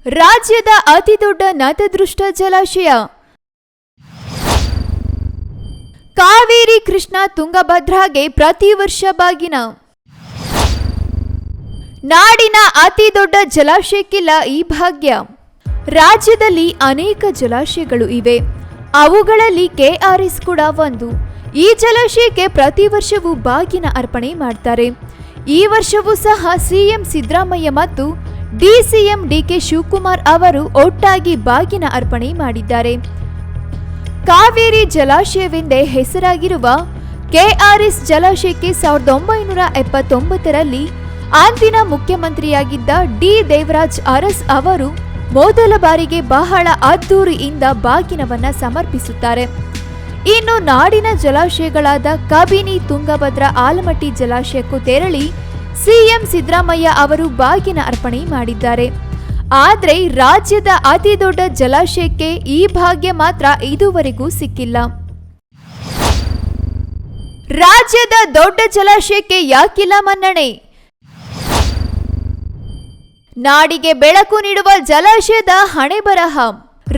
ರಾಜ್ಯದ ಅತಿದೊಡ್ಡ ನತದೃಷ್ಟ ಜಲಾಶಯ ಕಾವೇರಿ ಕೃಷ್ಣ ತುಂಗಭದ್ರಾಗೆ ಪ್ರತಿ ವರ್ಷ ಬಾಗಿನ. ನಾಡಿನ ಅತಿ ದೊಡ್ಡ ಜಲಾಶಯಕ್ಕಿಲ್ಲ ಈ ಭಾಗ್ಯ. ರಾಜ್ಯದಲ್ಲಿ ಅನೇಕ ಜಲಾಶಯಗಳು ಇವೆ. ಅವುಗಳಲ್ಲಿ ಕೆಆರ್ಎಸ್ ಕೂಡ ಒಂದು. ಈ ಜಲಾಶಯಕ್ಕೆ ಪ್ರತಿ ವರ್ಷವೂ ಬಾಗಿನ ಅರ್ಪಣೆ ಮಾಡ್ತಾರೆ. ಈ ವರ್ಷವೂ ಸಹ ಸಿಎಂ ಸಿದ್ದರಾಮಯ್ಯ ಮತ್ತು ಡಿಸಿಎಂ ಡಿಕೆ ಶಿವಕುಮಾರ್ ಅವರು ಒಟ್ಟಾಗಿ ಬಾಗಿನ ಅರ್ಪಣೆ ಮಾಡಿದ್ದಾರೆ. ಕಾವೇರಿ ಜಲಾಶಯವೆಂದೇ ಹೆಸರಾಗಿರುವ ಕೆಆರ್ಎಸ್ ಜಲಾಶಯಕ್ಕೆ 1979ರಲ್ಲಿ ಅಂದಿನ ಮುಖ್ಯಮಂತ್ರಿಯಾಗಿದ್ದ ಡಿ ದೇವರಾಜ್ ಅರಸ್ ಅವರು ಮೊದಲ ಬಾರಿಗೆ ಬಹಳ ಅದ್ದೂರಿಯಿಂದ ಬಾಗಿನವನ್ನ ಸಮರ್ಪಿಸುತ್ತಾರೆ. ಇನ್ನು ನಾಡಿನ ಜಲಾಶಯಗಳಾದ ಕಬಿನಿ, ತುಂಗಭದ್ರಾ, ಆಲಮಟ್ಟಿ ಜಲಾಶಯಕ್ಕೂ ತೆರಳಿ ಸಿಎಂ ಸಿದ್ದರಾಮಯ್ಯ ಅವರು ಬಾಗಿನ ಅರ್ಪಣೆ ಮಾಡಿದ್ದಾರೆ. ಆದರೆ ರಾಜ್ಯದ ಅತಿ ದೊಡ್ಡ ಜಲಾಶಯಕ್ಕೆ ಈ ಭಾಗ್ಯ ಮಾತ್ರ ಇದುವರೆಗೂ ಸಿಕ್ಕಿಲ್ಲ. ರಾಜ್ಯದ ದೊಡ್ಡ ಜಲಾಶಯಕ್ಕೆ ಯಾಕಿಲ್ಲ ಮನ್ನಣೆ? ನಾಡಿಗೆ ಬೆಳಕು ನೀಡುವ ಜಲಾಶಯದ ಹಣೆಬರಹ.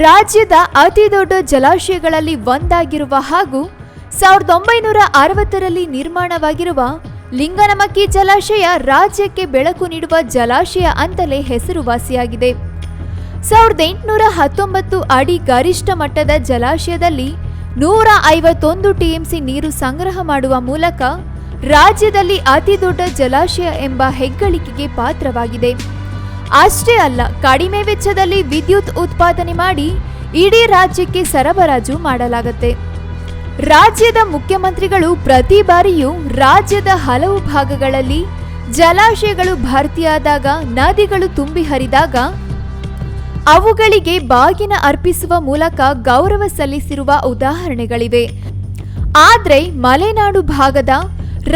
ರಾಜ್ಯದ ಅತಿ ದೊಡ್ಡ ಜಲಾಶಯಗಳಲ್ಲಿ ಒಂದಾಗಿರುವ ಹಾಗೂ 1960ರಲ್ಲಿ ನಿರ್ಮಾಣವಾಗಿರುವ ಲಿಂಗನಮಕ್ಕಿ ಜಲಾಶಯ ರಾಜ್ಯಕ್ಕೆ ಬೆಳಕು ನೀಡುವ ಜಲಾಶಯ ಅಂತಲೇ ಹೆಸರುವಾಸಿಯಾಗಿದೆ. 1819 ಅಡಿ ಗರಿಷ್ಠ ಮಟ್ಟದ ಜಲಾಶಯದಲ್ಲಿ 151 ಟಿಎಂಸಿ ನೀರು ಸಂಗ್ರಹ ಮಾಡುವ ಮೂಲಕ ರಾಜ್ಯದಲ್ಲಿ ಅತಿ ದೊಡ್ಡ ಜಲಾಶಯ ಎಂಬ ಹೆಗ್ಗಳಿಕೆಗೆ ಪಾತ್ರವಾಗಿದೆ. ಅಷ್ಟೇ ಅಲ್ಲ, ಕಡಿಮೆ ವೆಚ್ಚದಲ್ಲಿ ವಿದ್ಯುತ್ ಉತ್ಪಾದನೆ ಮಾಡಿ ಇಡೀ ರಾಜ್ಯಕ್ಕೆ ಸರಬರಾಜು ಮಾಡಲಾಗುತ್ತೆ. ರಾಜ್ಯದ ಮುಖ್ಯಮಂತ್ರಿಗಳು ಪ್ರತಿ ಬಾರಿಯೂ ರಾಜ್ಯದ ಹಲವು ಭಾಗಗಳಲ್ಲಿ ಜಲಾಶಯಗಳು ಭರ್ತಿಯಾದಾಗ, ನದಿಗಳು ತುಂಬಿ ಹರಿದಾಗ ಅವುಗಳಿಗೆ ಬಾಗಿನ ಅರ್ಪಿಸುವ ಮೂಲಕ ಗೌರವ ಸಲ್ಲಿಸಿರುವ ಉದಾಹರಣೆಗಳಿವೆ. ಆದರೆ ಮಲೆನಾಡು ಭಾಗದ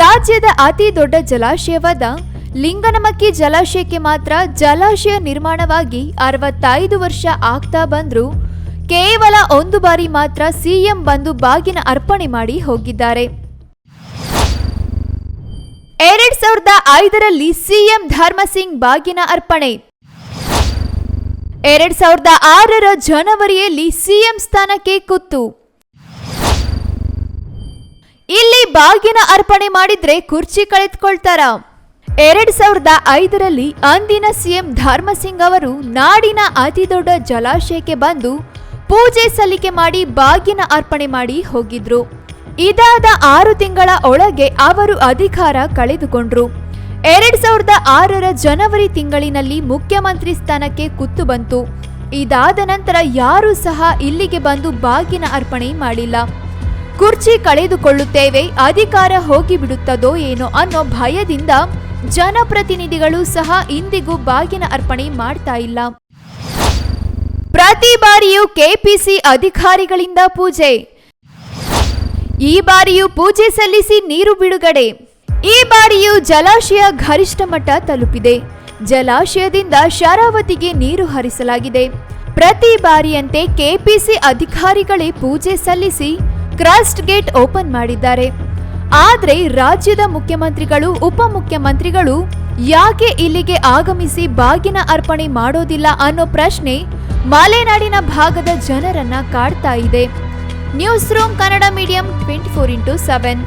ರಾಜ್ಯದ ಅತಿ ದೊಡ್ಡ ಜಲಾಶಯವಾದ ಲಿಂಗನಮಕ್ಕಿ ಜಲಾಶಯಕ್ಕೆ ಮಾತ್ರ ಜಲಾಶಯ ನಿರ್ಮಾಣವಾಗಿ 65 ವರ್ಷ ಆಗ್ತಾ ಬಂದ್ರೂ ಕೇವಲ ಒಂದು ಬಾರಿ ಮಾತ್ರ ಸಿಎಂ ಬಂದು ಬಾಗಿನ ಅರ್ಪಣೆ ಮಾಡಿ ಹೋಗಿದ್ದಾರೆ. 2005ರಲ್ಲಿ ಸಿಎಂ ಧರ್ಮಸಿಂಗ್ ಬಾಗಿನ ಅರ್ಪಣೆ. 2006ರ ಜನವರಿಯಲ್ಲಿ ಸಿಎಂ ಸ್ಥಾನಕ್ಕೆ ಕುತ್ತು. ಇಲ್ಲಿ ಬಾಗಿನ ಅರ್ಪಣೆ ಮಾಡಿದ್ರೆ ಕುರ್ಚಿ ಕಳೆದುಕೊಳ್ತಾರ? 2005ರಲ್ಲಿ ಅಂದಿನ ಸಿಎಂ ಧರ್ಮಸಿಂಗ್ ಅವರು ನಾಡಿನ ಅತಿ ದೊಡ್ಡ ಜಲಾಶಯಕ್ಕೆ ಬಂದು ಪೂಜೆ ಸಲ್ಲಿಕೆ ಮಾಡಿ ಬಾಗಿನ ಅರ್ಪಣೆ ಮಾಡಿ ಹೋಗಿದ್ರು. ಇದಾದ 6 ತಿಂಗಳ ಒಳಗೆ ಅವರು ಅಧಿಕಾರ ಕಳೆದುಕೊಂಡ್ರು. 2006ರ ಜನವರಿ ತಿಂಗಳಿನಲ್ಲಿ ಮುಖ್ಯಮಂತ್ರಿ ಸ್ಥಾನಕ್ಕೆ ಕುತ್ತು ಬಂತು. ಇದಾದ ನಂತರ ಯಾರೂ ಸಹ ಇಲ್ಲಿಗೆ ಬಂದು ಬಾಗಿನ ಅರ್ಪಣೆ ಮಾಡಿಲ್ಲ. ಕುರ್ಚಿ ಕಳೆದುಕೊಳ್ಳುತ್ತೇವೆ, ಅಧಿಕಾರ ಹೋಗಿಬಿಡುತ್ತದೋ ಏನೋ ಅನ್ನೋ ಭಯದಿಂದ ಜನಪ್ರತಿನಿಧಿಗಳು ಸಹ ಇಂದಿಗೂ ಬಾಗಿನ ಅರ್ಪಣೆ ಮಾಡ್ತಾ ಇಲ್ಲ. ಪ್ರತಿ ಬಾರಿಯೂ ಕೆಪಿಸಿ ಅಧಿಕಾರಿಗಳಿಂದ ಪೂಜೆ. ಈ ಬಾರಿಯೂ ಪೂಜೆ ಸಲ್ಲಿಸಿ ನೀರು ಬಿಡುಗಡೆ. ಈ ಬಾರಿಯೂ ಜಲಾಶಯ ಗರಿಷ್ಠ ಮಟ್ಟ ತಲುಪಿದೆ. ಜಲಾಶಯದಿಂದ ಶರಾವತಿಗೆ ನೀರು ಹರಿಸಲಾಗಿದೆ. ಪ್ರತಿ ಬಾರಿಯಂತೆ ಕೆಪಿಸಿ ಅಧಿಕಾರಿಗಳೇ ಪೂಜೆ ಸಲ್ಲಿಸಿ ಕ್ರಸ್ಟ್ ಗೇಟ್ ಓಪನ್ ಮಾಡಿದ್ದಾರೆ. ಆದರೆ ರಾಜ್ಯದ ಮುಖ್ಯಮಂತ್ರಿಗಳು, ಉಪಮುಖ್ಯಮಂತ್ರಿಗಳು ಯಾಕೆ ಇಲ್ಲಿಗೆ ಆಗಮಿಸಿ ಬಾಗಿನ ಅರ್ಪಣೆ ಮಾಡೋದಿಲ್ಲ ಅನ್ನೋ ಪ್ರಶ್ನೆ ಮಲೆನಾಡಿನ ಭಾಗದ ಜನರನ್ನ ಕಾಡ್ತಾ ಇದೆ. News room Kannada medium 24x7.